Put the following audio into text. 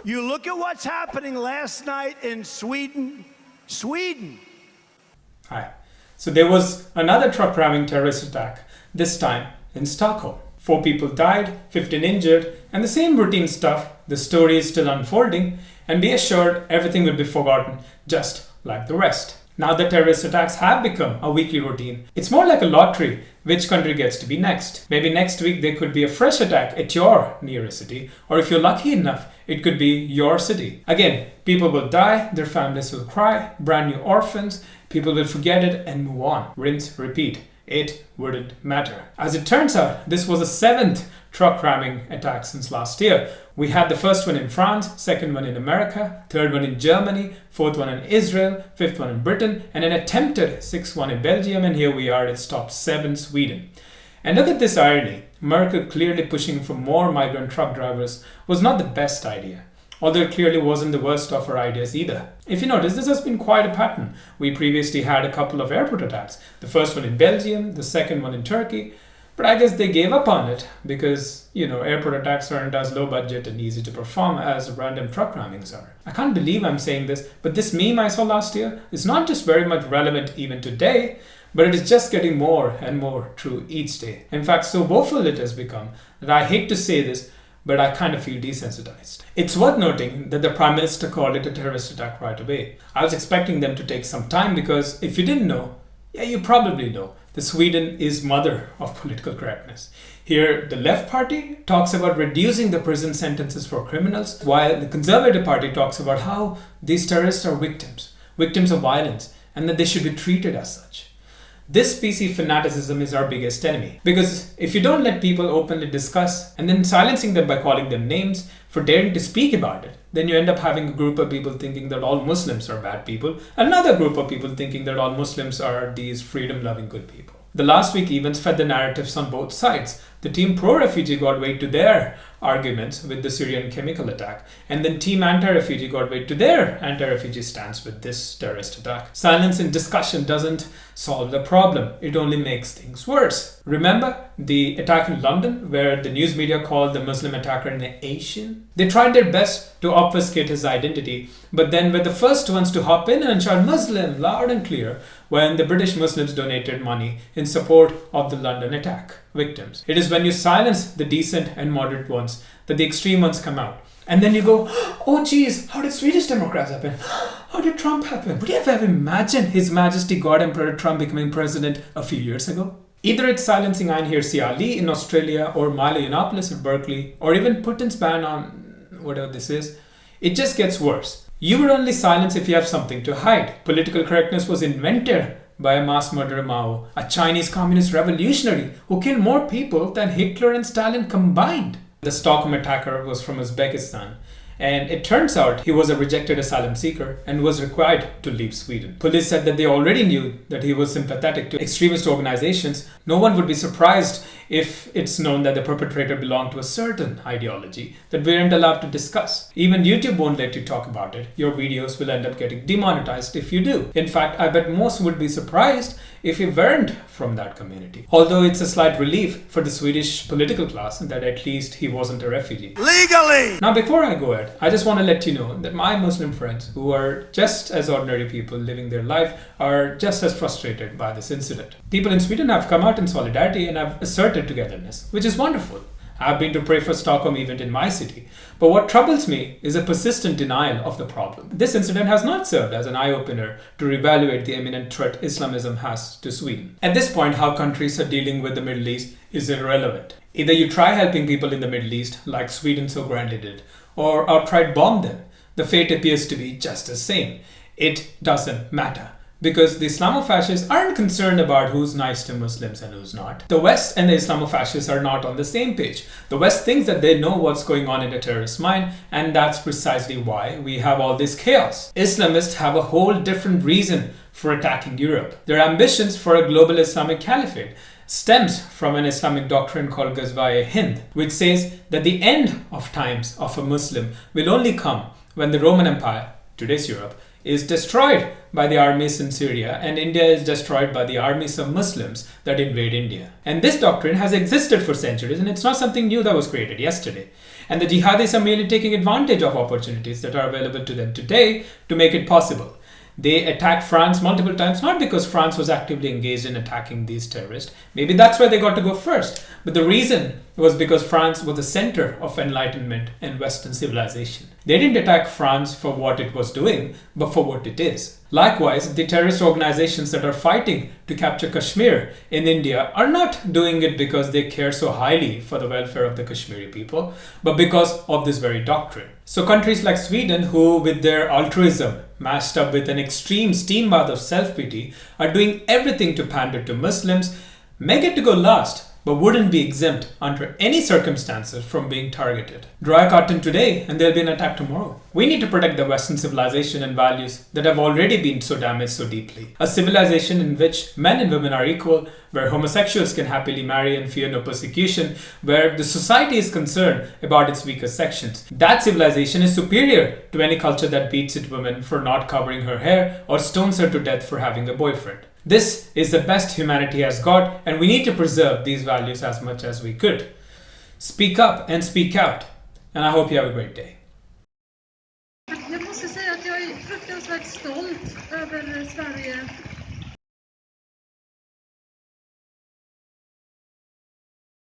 You look at what's happening last night in Sweden. Hi. So there was another truck ramming terrorist attack, this time in Stockholm. 4 people died, 15 injured, and the same routine stuff. The story is still unfolding, and be assured everything will be forgotten just like the rest. Now that terrorist attacks have become a weekly routine, it's more like a lottery which country gets to be next. Maybe next week there could be a fresh attack at your nearest city, or if you're lucky enough, it could be your city. Again, people will die, their families will cry, brand new orphans, people will forget it and move on. Rinse, repeat. It wouldn't matter. As it turns out, this was the 7th truck ramming attack since last year. We had the first one in France, second one in America, third one in Germany, fourth one in Israel, fifth one in Britain, and an attempted 6th one in Belgium, and here we are at top 7, Sweden. And look at this irony. Merkel clearly pushing for more migrant truck drivers was not the best idea. Although it clearly wasn't the worst of her ideas either. If you notice, this has been quite a pattern. We previously had a couple of airport attacks. The first one in Belgium, the second one in Turkey. But I guess they gave up on it because, airport attacks aren't as low budget and easy to perform as random truck rammings are. I can't believe I'm saying this, but this meme I saw last year is not just very much relevant even today, but it is just getting more and more true each day. In fact, so woeful it has become that I hate to say this, but I kind of feel desensitized. It's worth noting that the Prime Minister called it a terrorist attack right away. I was expecting them to take some time because if you didn't know, you probably know, that Sweden is mother of political correctness. Here, the Left Party talks about reducing the prison sentences for criminals, while the Conservative Party talks about how these terrorists are victims of violence, and that they should be treated as such. This PC fanaticism is our biggest enemy, because if you don't let people openly discuss and then silencing them by calling them names for daring to speak about it, then you end up having a group of people thinking that all Muslims are bad people, another group of people thinking that all Muslims are these freedom-loving good people. The last week events fed the narratives on both sides. The team pro-refugee got weight to their arguments with the Syrian chemical attack, and then team anti-refugee got weight to their anti-refugee stance with this terrorist attack. Silence in discussion doesn't solve the problem. It only makes things worse. Remember the attack in London where the news media called the Muslim attacker an Asian? They tried their best to obfuscate his identity, but then were the first ones to hop in and shout Muslim loud and clear when the British Muslims donated money in support of the London attack victims. It is when you silence the decent and moderate ones that the extreme ones come out. And then you go, oh geez, how did Swedish Democrats happen? How did Trump happen? Would you have ever imagined His Majesty God Emperor Trump becoming president a few years ago? Either it's silencing Einhir Siali in Australia or Milo Yiannopoulos at Berkeley, or even Putin's ban on whatever this is, it just gets worse. You would only silence if you have something to hide. Political correctness was invented by a mass murderer Mao, a Chinese communist revolutionary who killed more people than Hitler and Stalin combined. The Stockholm attacker was from Uzbekistan, and it turns out he was a rejected asylum seeker and was required to leave Sweden. Police said that they already knew that he was sympathetic to extremist organizations. No one would be surprised if it's known that the perpetrator belonged to a certain ideology that we aren't allowed to discuss. Even YouTube won't let you talk about it. Your videos will end up getting demonetized if you do. In fact, I bet most would be surprised if you weren't from that community. Although it's a slight relief for the Swedish political class that at least he wasn't a refugee. Legally! Now before I go ahead, I just want to let you know that my Muslim friends who are just as ordinary people living their life are just as frustrated by this incident. People in Sweden have come out in solidarity and have asserted togetherness, which is wonderful. I've been to pray for Stockholm event in my city. But what troubles me is a persistent denial of the problem. This incident has not served as an eye-opener to reevaluate the imminent threat Islamism has to Sweden. At this point, how countries are dealing with the Middle East is irrelevant. Either you try helping people in the Middle East, like Sweden so grandly did, or outright bomb them. The fate appears to be just the same. It doesn't matter. Because the Islamofascists aren't concerned about who's nice to Muslims and who's not. The West and the Islamofascists are not on the same page. The West thinks that they know what's going on in a terrorist's mind, and that's precisely why we have all this chaos. Islamists have a whole different reason for attacking Europe. Their ambitions for a global Islamic caliphate stems from an Islamic doctrine called Ghazwa-e-Hind, which says that the end of times of a Muslim will only come when the Roman Empire, today's Europe, is destroyed by the armies in Syria, and India is destroyed by the armies of Muslims that invade India. And this doctrine has existed for centuries, and it's not something new that was created yesterday. And the jihadis are merely taking advantage of opportunities that are available to them today to make it possible. They attacked France multiple times, not because France was actively engaged in attacking these terrorists. Maybe that's why they got to go first. But the reason was because France was the center of enlightenment and Western civilization. They didn't attack France for what it was doing, but for what it is. Likewise, the terrorist organizations that are fighting to capture Kashmir in India are not doing it because they care so highly for the welfare of the Kashmiri people, but because of this very doctrine. So countries like Sweden, who with their altruism mashed up with an extreme steam bath of self-pity are doing everything to pander to Muslims, may get to go last, but wouldn't be exempt under any circumstances from being targeted. Draw a curtain today and there'll be an attack tomorrow. We need to protect the Western civilization and values that have already been so damaged so deeply. A civilization in which men and women are equal, where homosexuals can happily marry and fear no persecution, where the society is concerned about its weaker sections. That civilization is superior to any culture that beats its women for not covering her hair or stones her to death for having a boyfriend. This is the best humanity has got, and we need to preserve these values as much as we could. Speak up and speak out, and I hope you have a great day. Jag måste säga att jag är fruktansvärt stolt över Sverige